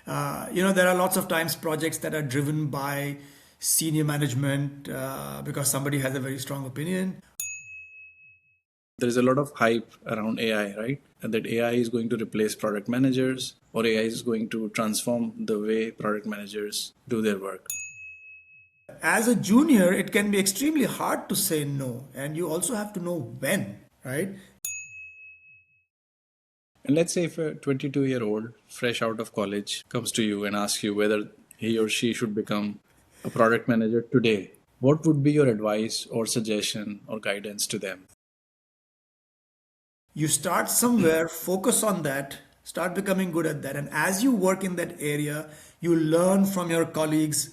There are lots of times projects that are driven by senior management because somebody has a very strong opinion. There is a lot of hype around AI, right? And that AI is going to replace product managers or AI is going to transform the way product managers do their work. As a junior, it can be extremely hard to say no, and you also have to know when, right? And let's say if a 22-year-old fresh out of college comes to you and asks you whether he or she should become a product manager today, what would be your advice or suggestion or guidance to them? You start somewhere, focus on that, start becoming good at that, and as you work in that area, you learn from your colleagues.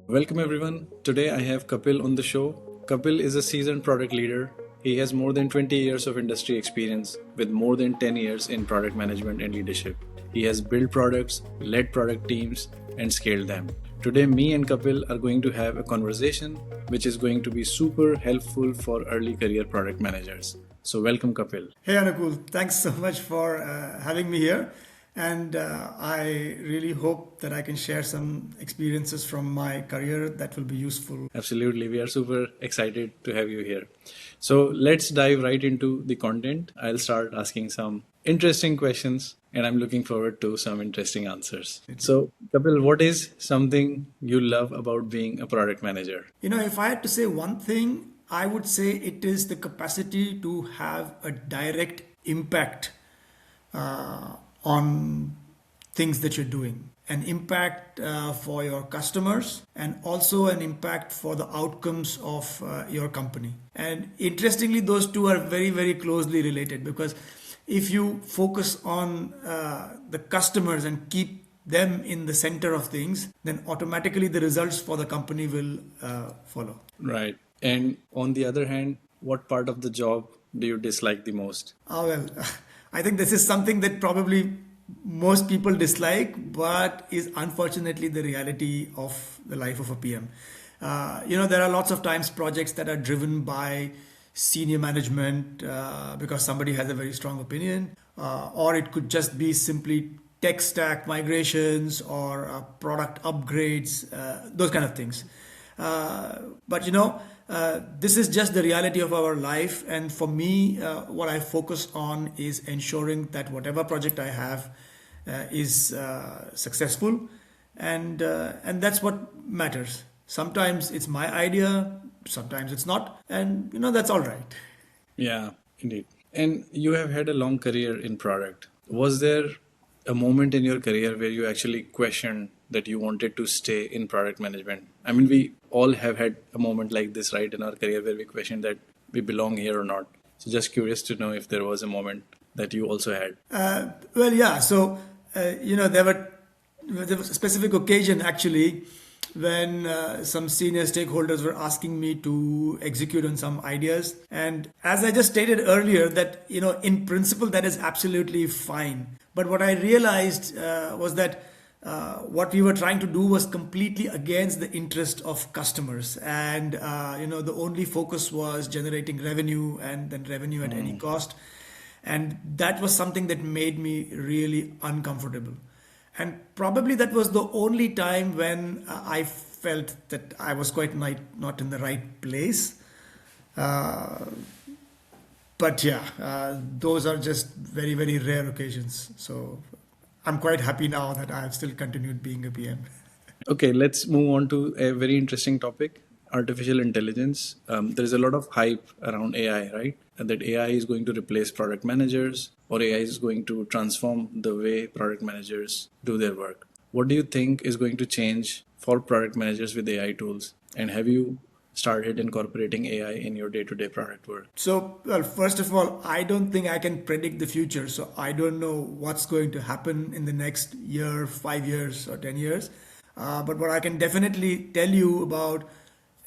Welcome everyone. Today I have Kapil on the show. Kapil is a seasoned product leader. He has more than 20 years of industry experience with more than 10 years in product management and leadership. He has built products, led product teams, and scaled them. Today, me and Kapil are going to have a conversation which is going to be super helpful for early career product managers. So, welcome, Kapil. Hey Anukul, thanks so much for having me here. And I really hope that I can share some experiences from my career that will be useful. Absolutely. We are super excited to have you here. So let's dive right into the content. I'll start asking some interesting questions and I'm looking forward to some interesting answers. So, Kapil, what is something you love about being a product manager? If I had to say one thing, I would say it is the capacity to have a direct impact on things that you're doing. An impact for your customers and also an impact for the outcomes of your company. And interestingly, those two are very, very closely related because if you focus on the customers and keep them in the center of things, then automatically the results for the company will follow. Right. And on the other hand, what part of the job do you dislike the most? Well, I think this is something that probably most people dislike, but is unfortunately the reality of the life of a PM. There are lots of times projects that are driven by senior management because somebody has a very strong opinion, or it could just be simply tech stack migrations or product upgrades, those kind of things. But this is just the reality of our life. And for me, what I focus on is ensuring that whatever project I have is successful. And that's what matters. Sometimes it's my idea, sometimes it's not. And, that's all right. Yeah, indeed. And you have had a long career in product. Was there a moment in your career where you actually questioned that you wanted to stay in product management? I mean, we all have had a moment like this, right, in our career where we question that we belong here or not. So just curious to know if there was a moment that you also had. Well, yeah. So, there was a specific occasion actually when some senior stakeholders were asking me to execute on some ideas. And as I just stated earlier, that, in principle, that is absolutely fine. But what I realized was that what we were trying to do was completely against the interest of customers. And, the only focus was generating revenue and then revenue at any cost. And that was something that made me really uncomfortable. And probably that was the only time when I felt that I was quite not in the right place. But yeah, those are just very, very rare occasions. So I'm quite happy now that I have still continued being a PM. Okay, let's move on to a very interesting topic, artificial intelligence. There is a lot of hype around AI, right? And that AI is going to replace product managers or AI is going to transform the way product managers do their work. What do you think is going to change for product managers with AI tools? And have you started incorporating AI in your day-to-day product work? So, well, first of all, I don't think I can predict the future. So I don't know what's going to happen in the next year, 5 years, or 10 years. But what I can definitely tell you about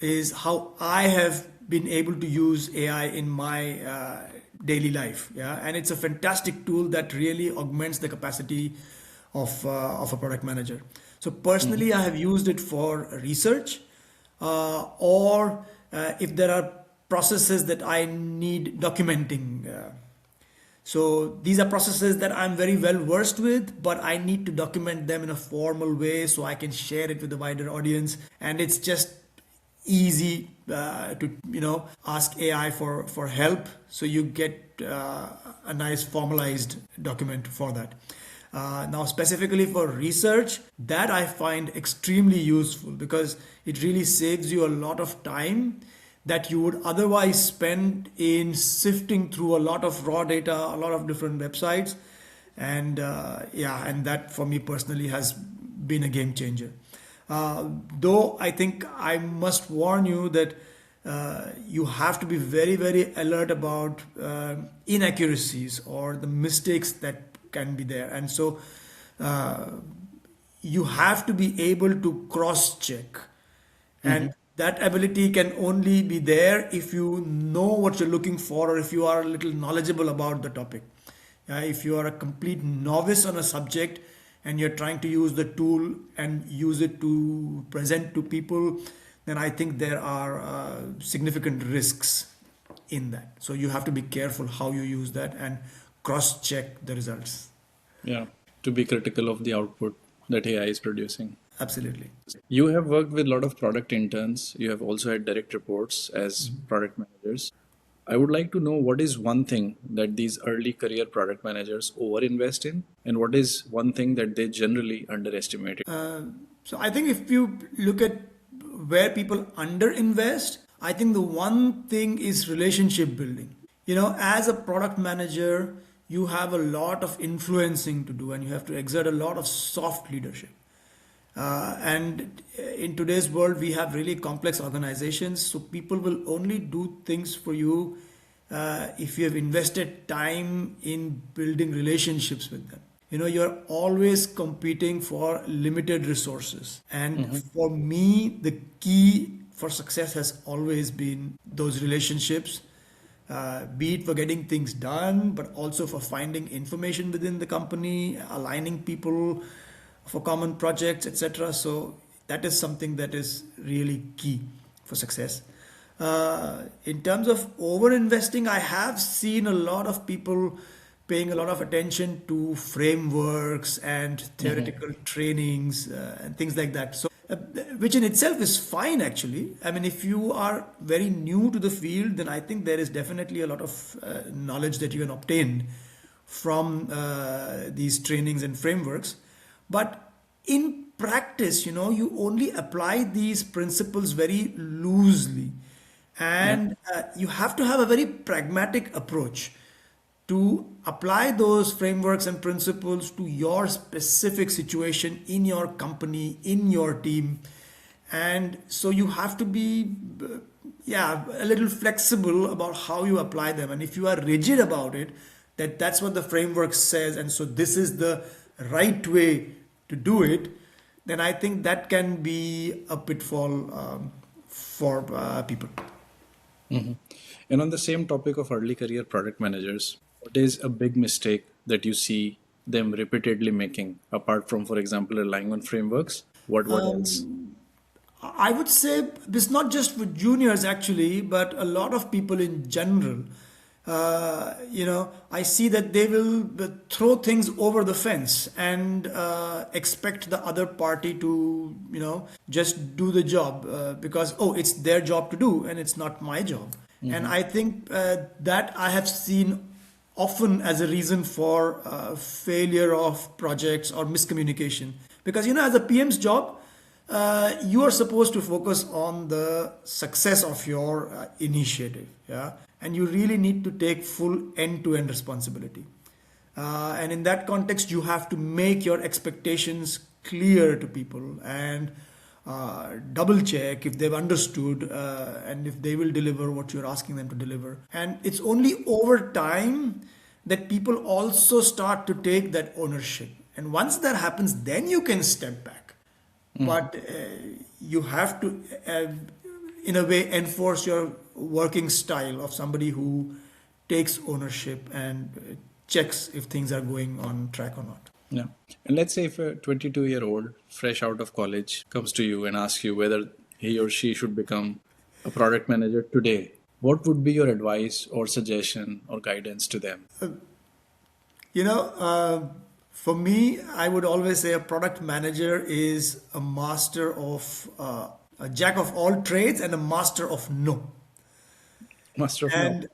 is how I have been able to use AI in my daily life. Yeah, and it's a fantastic tool that really augments the capacity of a product manager. So personally, I have used it for research, or if there are processes that I need documenting. So these are processes that I'm very well versed with, but I need to document them in a formal way so I can share it with the wider audience. And it's just easy to ask AI for help, so you get a nice formalized document for that. Now, specifically for research, that I find extremely useful because it really saves you a lot of time that you would otherwise spend in sifting through a lot of raw data, a lot of different websites, and and that for me personally has been a game changer. Though I think I must warn you that you have to be very, very alert about inaccuracies or the mistakes that can be there. And so you have to be able to cross check. And that ability can only be there if you know what you're looking for or if you are a little knowledgeable about the topic. If you are a complete novice on a subject and you're trying to use the tool and use it to present to people, then I think there are significant risks in that. So you have to be careful how you use that and cross check the results. Yeah, to be critical of the output that AI is producing. Absolutely. You have worked with a lot of product interns. You have also had direct reports as product managers. I would like to know what is one thing that these early career product managers overinvest in, and what is one thing that they generally underestimate. So I think if you look at where people underinvest, I think the one thing is relationship building. As a product manager, you have a lot of influencing to do and you have to exert a lot of soft leadership. And in today's world, we have really complex organizations, so people will only do things for you if you have invested time in building relationships with them. You're always competing for limited resources. And for me, the key for success has always been those relationships, be it for getting things done, but also for finding information within the company, aligning people for common projects, etc. So that is something that is really key for success. In terms of over investing, I have seen a lot of people paying a lot of attention to frameworks and theoretical trainings and things like that. So, which in itself is fine actually. I mean, if you are very new to the field, then I think there is definitely a lot of knowledge that you can obtain from these trainings and frameworks. But in practice, you only apply these principles very loosely. And you have to have a very pragmatic approach to apply those frameworks and principles to your specific situation in your company, in your team. And so you have to be, a little flexible about how you apply them. And if you are rigid about it, that's what the framework says, and so this is the right way to do it, then I think that can be a pitfall for people. And on the same topic of early career product managers, what is a big mistake that you see them repeatedly making, apart from, for example, relying on frameworks? What else? I would say it's not just for juniors actually, but a lot of people in general. I see that they will throw things over the fence and expect the other party to, just do the job because, it's their job to do and it's not my job. And I think that I have seen often as a reason for failure of projects or miscommunication. Because, as a PM's job, you are supposed to focus on the success of your initiative. Yeah. And you really need to take full end-to-end responsibility. And in that context, you have to make your expectations clear to people and double check if they've understood and if they will deliver what you're asking them to deliver. And it's only over time that people also start to take that ownership. And once that happens, then you can step back. But you have to, in a way, enforce your working style of somebody who takes ownership and checks if things are going on track or not. Yeah. And let's say if a 22-year-old fresh out of college comes to you and asks you whether he or she should become a product manager today, what would be your advice or suggestion or guidance to them? You know, for me, I would always say a product manager is a master of, a jack of all trades and a master of no. Master of no. And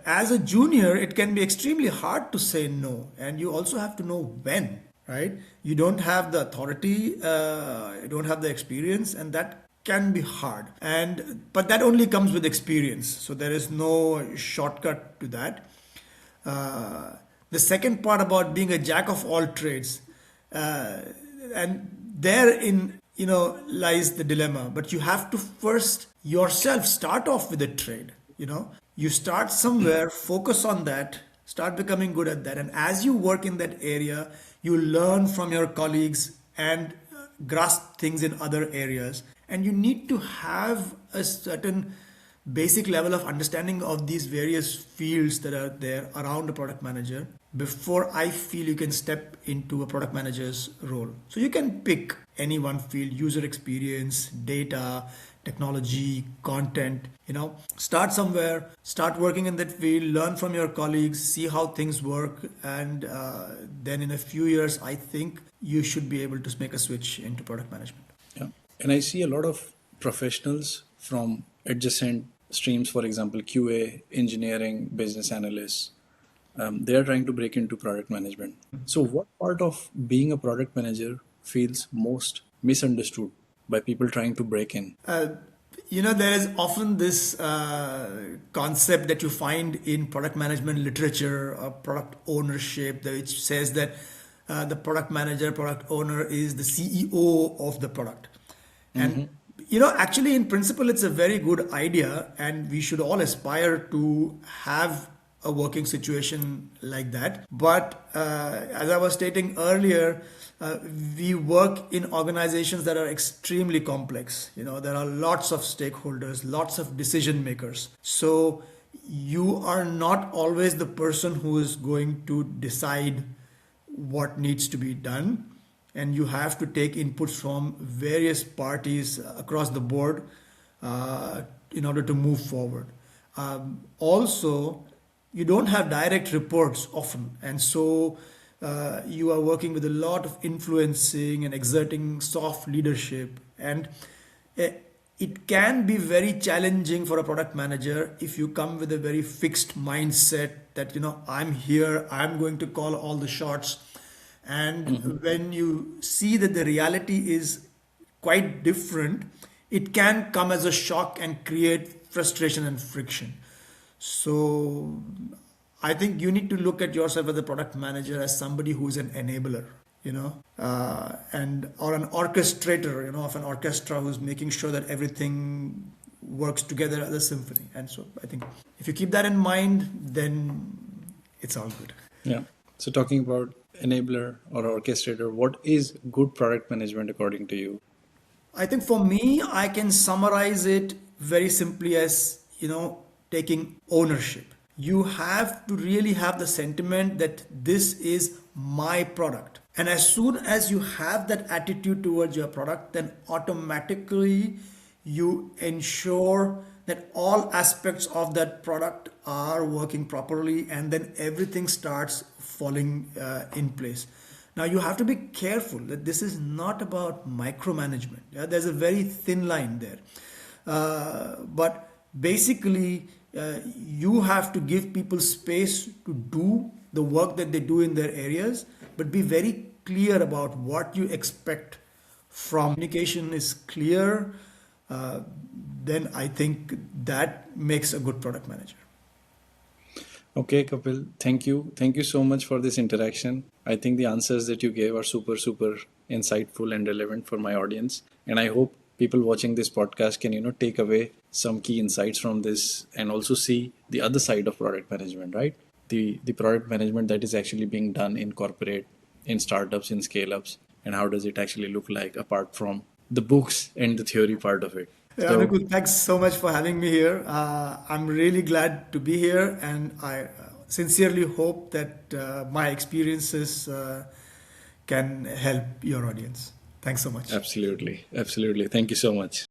as a junior, it can be extremely hard to say no. And you also have to know when, right? You don't have the authority, you don't have the experience, and that can be hard. But that only comes with experience. So there is no shortcut to that. Uh, the second part about being a jack of all trades, uh, and therein, lies the dilemma. But you have to first yourself start off with a trade. You start somewhere, focus on that, start becoming good at that, and as you work in that area, you learn from your colleagues and grasp things in other areas. And you need to have a certain basic level of understanding of these various fields that are there around a product manager before I feel you can step into a product manager's role. So you can pick any one field: user experience, data, technology, content. Start somewhere, start working in that field, learn from your colleagues, see how things work, and then in a few years, I think you should be able to make a switch into product management. Yeah. And I see a lot of professionals from adjacent streams, for example, QA, engineering, business analysts. They are trying to break into product management. So, what part of being a product manager feels most misunderstood by people trying to break in? There is often this concept that you find in product management literature or product ownership, which says that the product manager, product owner is the CEO of the product. And, actually, in principle, it's a very good idea, and we should all aspire to have a working situation like that. But as I was stating earlier, we work in organizations that are extremely complex. There are lots of stakeholders, lots of decision makers. So you are not always the person who is going to decide what needs to be done. And you have to take inputs from various parties across the board in order to move forward. Also, you don't have direct reports often, and so you are working with a lot of influencing and exerting soft leadership. And it can be very challenging for a product manager if you come with a very fixed mindset that, I'm here, I'm going to call all the shots. And when you see that the reality is quite different, it can come as a shock and create frustration and friction. So I think you need to look at yourself as a product manager as somebody who is an enabler, and or an orchestrator, of an orchestra who's making sure that everything works together as a symphony. And so I think if you keep that in mind, then it's all good. Yeah. So, talking about enabler or orchestrator, what is good product management according to you? I think for me, I can summarize it very simply as, taking ownership. You have to really have the sentiment that this is my product. And as soon as you have that attitude towards your product, then automatically you ensure that all aspects of that product are working properly, and then everything starts falling in place. Now you have to be careful that this is not about micromanagement. Yeah? There's a very thin line there. But basically, you have to give people space to do the work that they do in their areas, but be very clear about what you expect from communication is clear. Then I think that makes a good product manager. Okay, Kapil, thank you. Thank you so much for this interaction. I think the answers that you gave are super, super insightful and relevant for my audience. And I hope people watching this podcast can, take away some key insights from this and also see the other side of product management, right? The product management that is actually being done in corporate, in startups, in scale-ups, and how does it actually look like apart from the books and the theory part of it. Yeah, So, Anukul, thanks so much for having me here. I'm really glad to be here, and I sincerely hope that my experiences can help your audience. Thanks so much. absolutely, absolutely. Thank you so much.